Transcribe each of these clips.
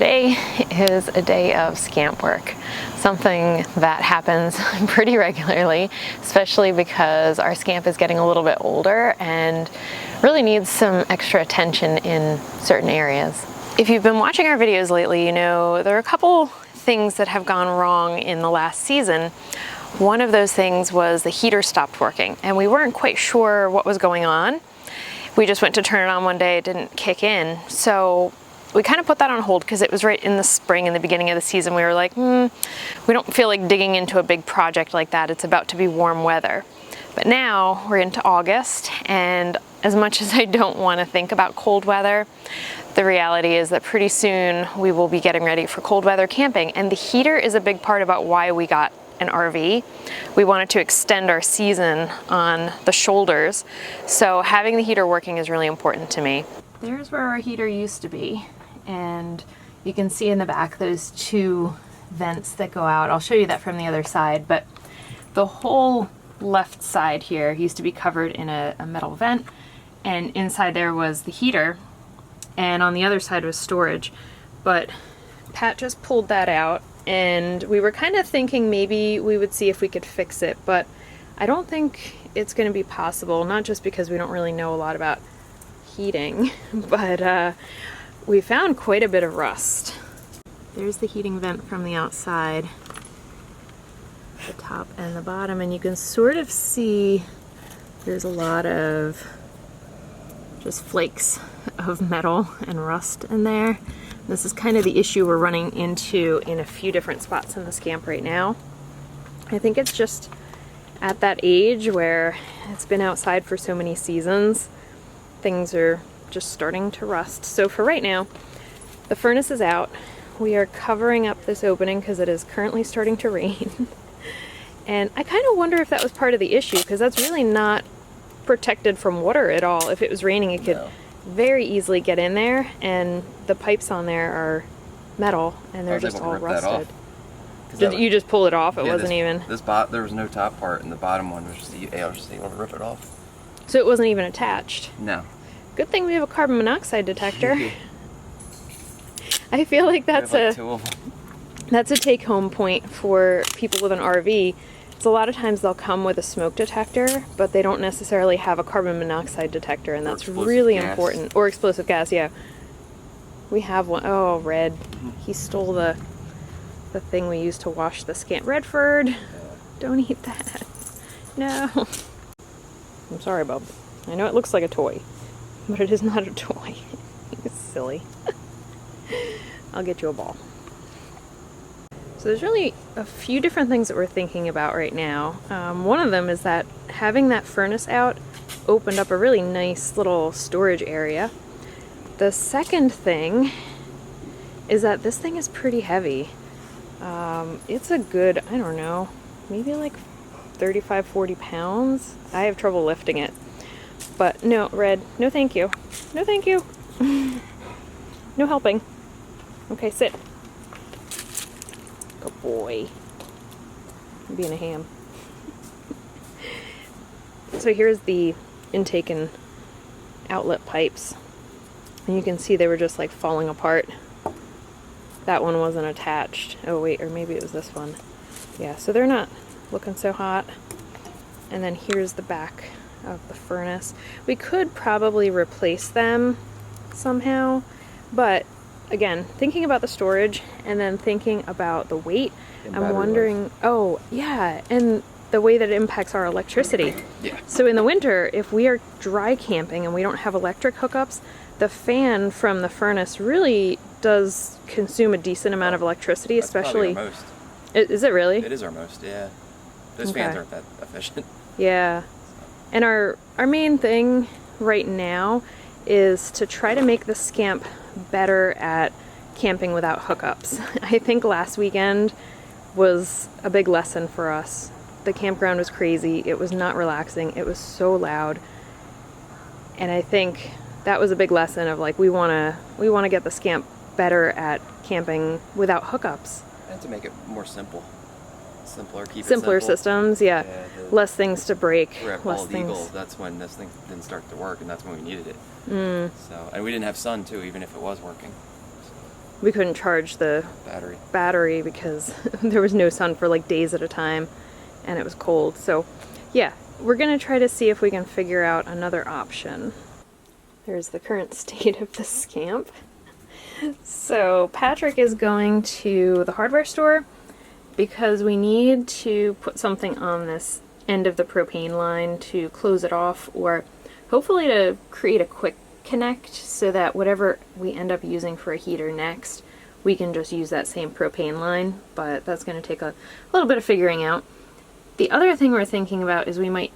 Today is a day of scamp work, something that happens pretty regularly, especially because our scamp is getting a little bit older and really needs some extra attention in certain areas. If you've been watching our videos lately, you know there are a couple things that have gone wrong in the last season. One of those things was the heater stopped working and we weren't quite sure what was going on. We just went to turn it on one day, it didn't kick in. So we kind of put that on hold because it was right in the spring, in the beginning of the season. We were like, we don't feel like digging into a big project like that. It's about to be warm weather. But now we're into August, and as much as I don't want to think about cold weather, the reality is that pretty soon we will be getting ready for cold weather camping. And the heater is a big part about why we got an RV. We wanted to extend our season on the shoulders. So having the heater working is really important to me. There's where our heater used to be. And you can see in the back those two vents that go out. I'll show you that from the other side, but the whole left side here used to be covered in a metal vent, and inside there was the heater, and on the other side was storage. But Pat just pulled that out, and we were kind of thinking maybe we would see if we could fix it, but I don't think it's going to be possible, not just because we don't really know a lot about heating, but we found quite a bit of rust. There's the heating vent from the outside, the top and the bottom, and you can sort of see there's a lot of just flakes of metal and rust in there. This is kind of the issue we're running into in a few different spots in the Scamp right now. I think it's just at that age where it's been outside for so many seasons, things are just starting to rust. So for right now, the furnace is out. We are covering up this opening because it is currently starting to rain. And I kind of wonder if that was part of the issue, because that's really not protected from water at all. If it was raining, it could very easily get in there, and the pipes on there are metal and they're just all rusted. Did you just pull it off? It wasn't even... There was no top part, and the bottom one was just able to rip it off. So it wasn't even attached? No. Good thing we have a carbon monoxide detector. I feel like that's a take-home point for people with an RV. It's a lot of times they'll come with a smoke detector, but they don't necessarily have a carbon monoxide detector, and that's really important. Or explosive gas, yeah. We have one. Oh, Red. He stole the thing we used to wash the Scamp. Redford, don't eat that. No. I'm sorry, Bub. I know it looks like a toy, but it is not a toy. It's silly. I'll get you a ball. So there's really a few different things that we're thinking about right now. One of them is that having that furnace out opened up a really nice little storage area. The second thing is that this thing is pretty heavy. It's a good, I don't know, maybe like 35, 40 pounds. I have trouble lifting it. But no, Red, no thank you. No thank you. No helping. Okay, sit. Good boy. I'm being a ham. So here's the intake and outlet pipes. And you can see they were just like falling apart. That one wasn't attached. Oh wait, or maybe it was this one. Yeah, so they're not looking so hot. And then here's the back of the furnace. We could probably replace them somehow, but again, thinking about the storage and then thinking about the weight, I'm wondering, oh yeah, and the way that it impacts our electricity. Yeah. So in the winter, if we are dry camping and we don't have electric hookups, the fan from the furnace really does consume a decent amount of electricity, especially... That's probably our most. Is it really? It is our most, yeah. Those fans aren't that efficient. Yeah. And our main thing right now is to try to make the Scamp better at camping without hookups. I think last weekend was a big lesson for us. The campground was crazy. It was not relaxing. It was so loud. And I think that was a big lesson of like we want to get the Scamp better at camping without hookups. And to make it more simple. Simpler, keep simpler it simple. Systems, yeah. Less things to break. We're at Bald Eagle, that's when this thing didn't start to work, and that's when we needed it. So, and we didn't have sun too, even if it was working. So. we couldn't charge the battery because there was no sun for like days at a time and it was cold. So yeah, we're gonna try to see if we can figure out another option. There's the current state of the Scamp. So Patrick is going to the hardware store because we need to put something on this end of the propane line to close it off, or hopefully to create a quick connect so that whatever we end up using for a heater next, we can just use that same propane line, but that's going to take a little bit of figuring out. The other thing we're thinking about is we might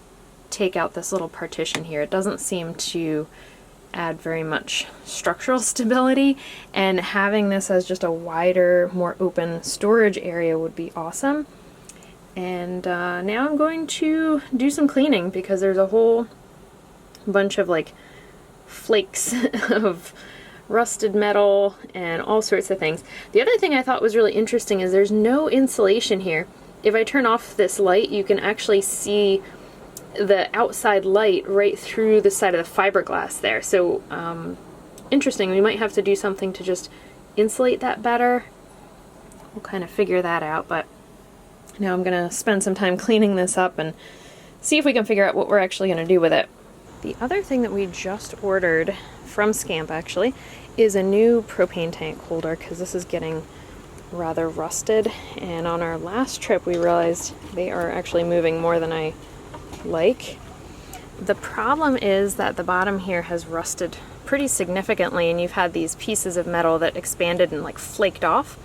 take out this little partition here. It doesn't seem to add very much structural stability, and having this as just a wider, more open storage area would be awesome. And now I'm going to do some cleaning because there's a whole bunch of like flakes of rusted metal and all sorts of things. The other thing I thought was really interesting is there's no insulation here. If I turn off this light, you can actually see the outside light right through the side of the fiberglass there. So interesting. We might have to do something to just insulate that better. We'll kind of figure that out, but now I'm gonna spend some time cleaning this up and see if we can figure out what we're actually gonna do with it. The other thing that we just ordered from Scamp actually is a new propane tank holder, because this is getting rather rusted, and on our last trip we realized they are actually moving more than I like. The problem is that the bottom here has rusted pretty significantly, and you've had these pieces of metal that expanded and like flaked off.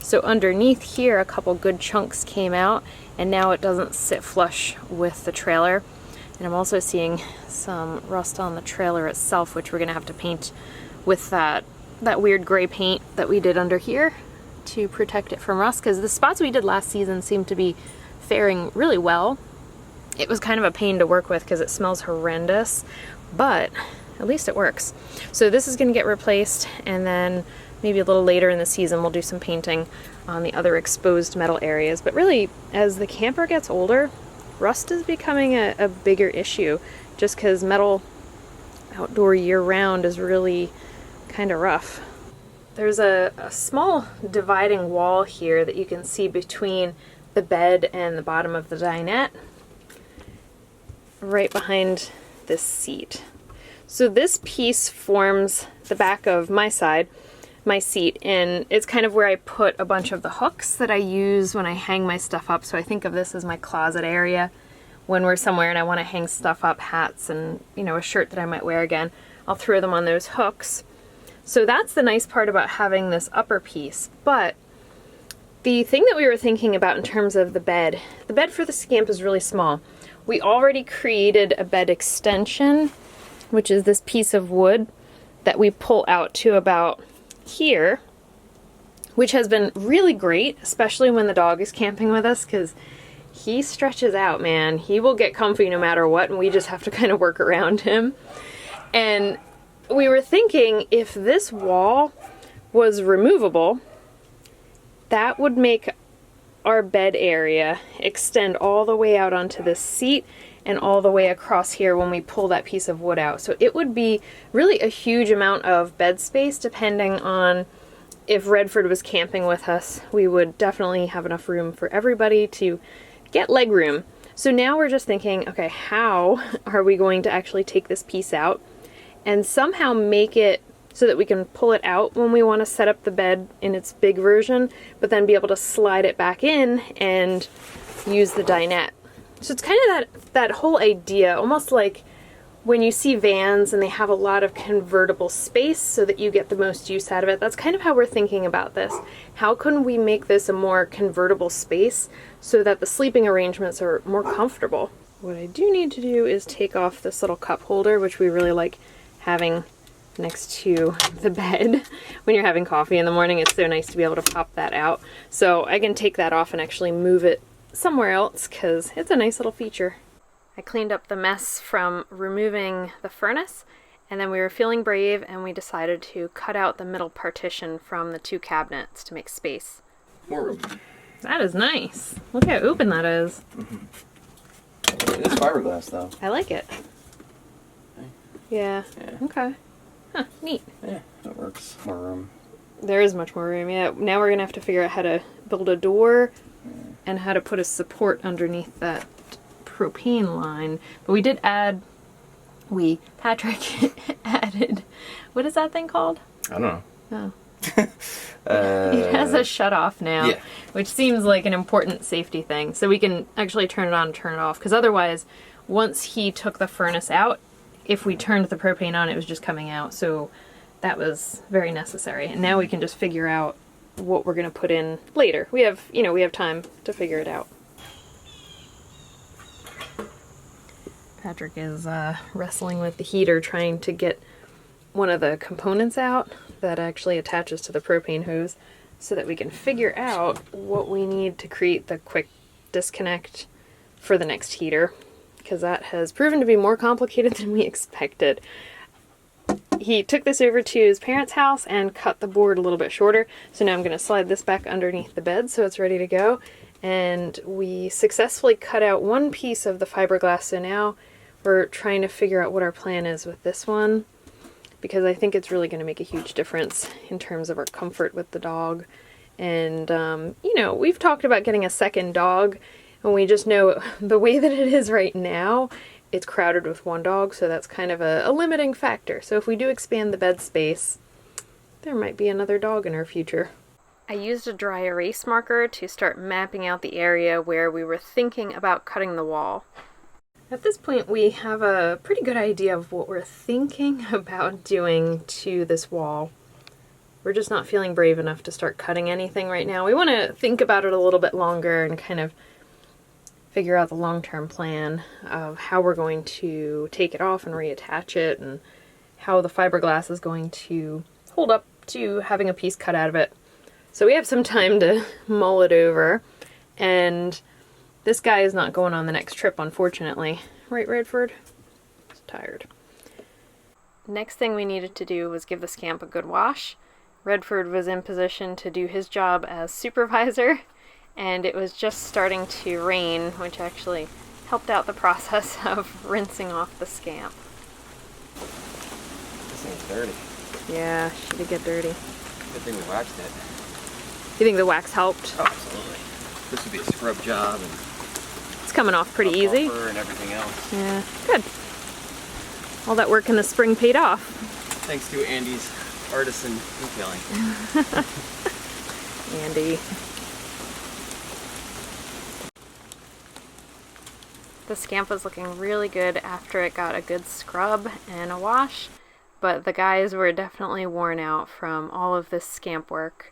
So underneath here a couple good chunks came out, and now it doesn't sit flush with the trailer. And I'm also seeing some rust on the trailer itself, which we're gonna have to paint with that weird gray paint that we did under here to protect it from rust, because the spots we did last season seem to be faring really well. It was kind of a pain to work with because it smells horrendous, but at least it works. So this is gonna get replaced, and then maybe a little later in the season we'll do some painting on the other exposed metal areas. But really, as the camper gets older, rust is becoming a bigger issue, just because metal outdoor year-round is really kind of rough. There's a small dividing wall here that you can see between the bed and the bottom of the dinette, right behind this seat. So this piece forms the back of my seat, and it's kind of where I put a bunch of the hooks that I use when I hang my stuff up. So I think of this as my closet area. When we're somewhere and I want to hang stuff up, hats and, you know, a shirt that I might wear again, I'll throw them on those hooks. So that's the nice part about having this upper piece. But the thing that we were thinking about in terms of the bed for the Scamp is really small. We already created a bed extension, which is this piece of wood that we pull out to about here, which has been really great, especially when the dog is camping with us, because he stretches out, man. He will get comfy no matter what, and we just have to kind of work around him. And we were thinking if this wall was removable, that would make our bed area extend all the way out onto this seat and all the way across here when we pull that piece of wood out. So it would be really a huge amount of bed space, depending on if Redford was camping with us. We would definitely have enough room for everybody to get leg room. So now we're just thinking, okay, how are we going to actually take this piece out and somehow make it so that we can pull it out when we want to set up the bed in its big version, but then be able to slide it back in and use the dinette. So it's kind of that whole idea, almost like when you see vans and they have a lot of convertible space so that you get the most use out of it. That's kind of how we're thinking about this. How can we make this a more convertible space so that the sleeping arrangements are more comfortable? What I do need to do is take off this little cup holder, which we really like having next to the bed. When you're having coffee in the morning, it's so nice to be able to pop that out. So I can take that off and actually move it somewhere else because it's a nice little feature. I cleaned up the mess from removing the furnace, and then we were feeling brave and we decided to cut out the middle partition from the two cabinets to make space. More room. That is nice. Look how open that is. Mm-hmm. It is fiberglass though. I like it. Okay. Yeah. Okay. Huh, neat. Yeah, that works. More room. There is much more room, yeah. Now we're gonna have to figure out how to build a door and how to put a support underneath that propane line. But we did add, Patrick added, what is that thing called? I don't know. Oh. It has a shut off now, Yeah. which seems like an important safety thing. So we can actually turn it on and turn it off. Because otherwise, once he took the furnace out, if we turned the propane on, it was just coming out. So that was very necessary. And now we can just figure out what we're going to put in later. We have, we have time to figure it out. Patrick is wrestling with the heater, trying to get one of the components out that actually attaches to the propane hose so that we can figure out what we need to create the quick disconnect for the next heater, because that has proven to be more complicated than we expected. He took this over to his parents' house and cut the board a little bit shorter, so now I'm going to slide this back underneath the bed so it's ready to go. And we successfully cut out one piece of the fiberglass, so now we're trying to figure out what our plan is with this one, because I think it's really going to make a huge difference in terms of our comfort with the dog. And, we've talked about getting a second dog, and we just know the way that it is right now, it's crowded with one dog, so that's kind of a limiting factor. So if we do expand the bed space, there might be another dog in our future. I used a dry erase marker to start mapping out the area where we were thinking about cutting the wall. At this point, we have a pretty good idea of what we're thinking about doing to this wall. We're just not feeling brave enough to start cutting anything right now. We want to think about it a little bit longer and kind of figure out the long-term plan of how we're going to take it off and reattach it, and how the fiberglass is going to hold up to having a piece cut out of it. So we have some time to mull it over, and this guy is not going on the next trip, unfortunately. Right, Redford? He's tired. Next thing we needed to do was give the Scamp a good wash. Redford was in position to do his job as supervisor, and it was just starting to rain, which actually helped out the process of rinsing off the Scamp. This thing's dirty. Yeah, she did get dirty. Good thing we waxed it. You think the wax helped? Oh, absolutely. This would be a scrub job and It's coming off pretty easy. and everything else. Yeah, good. All that work in the spring paid off. Thanks to Andy's artisan detailing. Andy. The Scamp was looking really good after it got a good scrub and a wash, but the guys were definitely worn out from all of this Scamp work.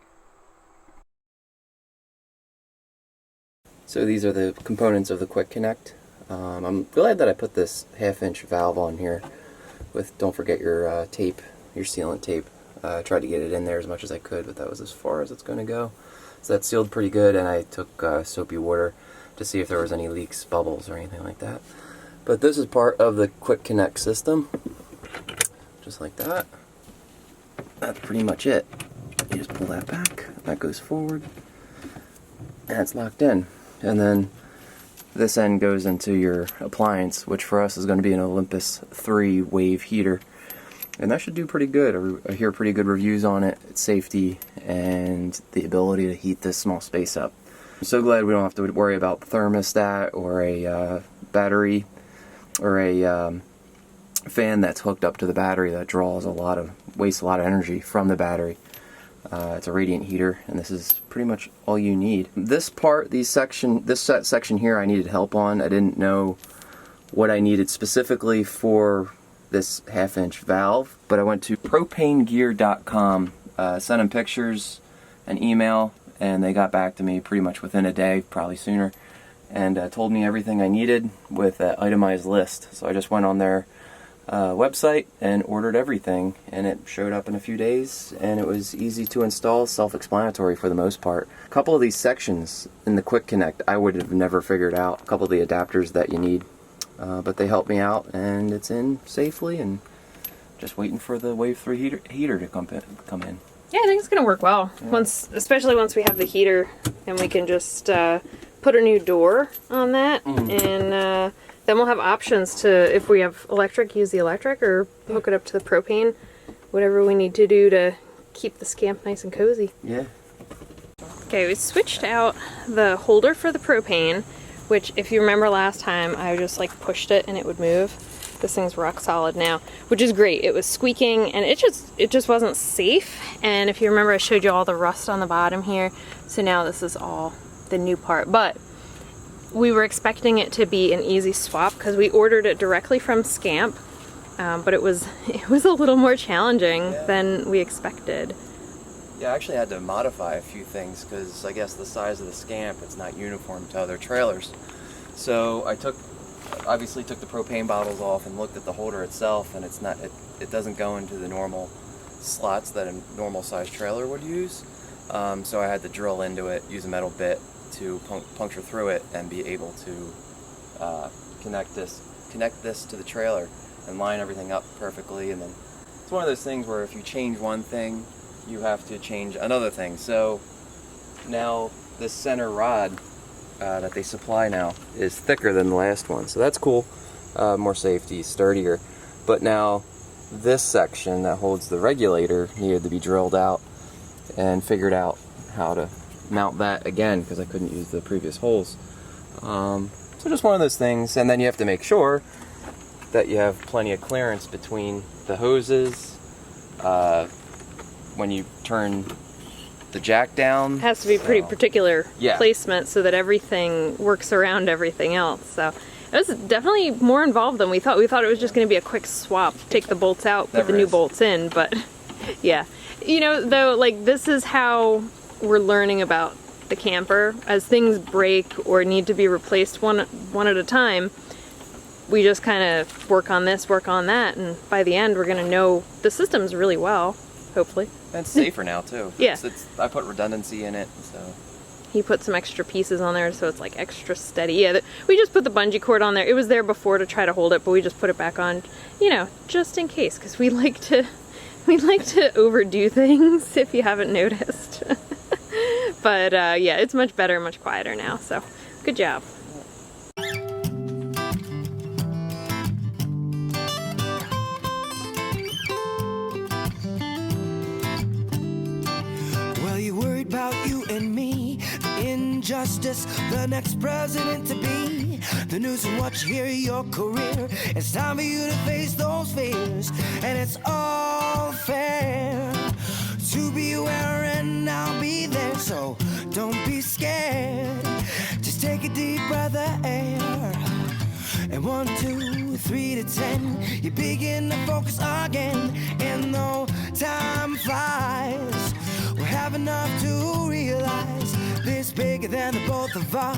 So these are the components of the Quick Connect. I'm glad that I put this 1/2-inch valve on here with, don't forget your tape, your sealant tape. I tried to get it in there as much as I could, but that was as far as it's going to go. So that sealed pretty good, and I took soapy water to see if there was any leaks, bubbles, or anything like that. But this is part of the Quick Connect system, just like that. That's pretty much it. You just pull that back, that goes forward, and it's locked in. And then this end goes into your appliance, which for us is going to be an Olympus 3 wave heater. And that should do pretty good. I hear pretty good reviews on it, its safety, and the ability to heat this small space up. I'm so glad we don't have to worry about the thermostat or a battery or a fan that's hooked up to the battery that wastes a lot of energy from the battery. It's a radiant heater, and this is pretty much all you need. This section here I needed help on. I didn't know what I needed specifically for this 1/2-inch valve, but I went to propanegear.com, sent them pictures, an email, and they got back to me pretty much within a day, probably sooner, and told me everything I needed with an itemized list. So I just went on their website and ordered everything, and it showed up in a few days, and it was easy to install, self-explanatory for the most part. A couple of these sections in the Quick Connect I would have never figured out, a couple of the adapters that you need, but they helped me out, and it's in safely, and just waiting for the Wave 3 heater to come in. Yeah, I think it's gonna work well. Yeah. Especially once we have the heater, and we can just put a new door on that, and then we'll have options to, if we have electric, use the electric, or hook it up to the propane, whatever we need to do to keep the Scamp nice and cozy. Yeah. Okay, we switched out the holder for the propane, which if you remember last time, I just like pushed it and it would move. This thing's rock solid now, which is great. It was squeaking and it just wasn't safe. And if you remember, I showed you all the rust on the bottom here. So now this is all the new part. But we were expecting it to be an easy swap because we ordered it directly from Scamp. But it was a little more challenging than we expected. Yeah, I actually had to modify a few things because I guess the size of the Scamp, it's not uniform to other trailers. So I obviously took the propane bottles off and looked at the holder itself, and it doesn't go into the normal slots that a normal size trailer would use. So I had to drill into it, use a metal bit to puncture through it and be able to connect this to the trailer and line everything up perfectly. And then it's one of those things where if you change one thing, you have to change another thing. So now this center rod that they supply now is thicker than the last one, so that's cool. More safety, sturdier. But now this section that holds the regulator needed to be drilled out and figured out how to mount that again because I couldn't use the previous holes. So just one of those things. And then you have to make sure that you have plenty of clearance between the hoses. When you turn the jack down, It has to be pretty particular Yeah. placement so that everything works around everything else. So it was definitely more involved than we thought. We thought it was just going to be a quick swap, take the bolts out, put the new bolts in, but yeah. You know, though, like this is how we're learning about the camper. As things break or need to be replaced one at a time, we just kind of work on this, work on that, and by the end we're going to know the systems really well, hopefully. and it's safer now too. Yeah. I put redundancy in it, so. He put some extra pieces on there so it's like extra steady. Yeah, we just put the bungee cord on there. It was there before to try to hold it, but we just put it back on, you know, just in case, because we like to overdo things, if you haven't noticed. But yeah, it's much better, much quieter now, so good job. Well, you worried about you and me, the injustice, the next president to be, the news and what you hear, your career. It's time for you to face those fears, and it's all fair to be aware, and I'll be there, so don't be scared. Just take a deep breath of air, and 1, 2, 3 to 10, you begin to focus again, and though time flies, we have enough to realize this bigger than the both of us.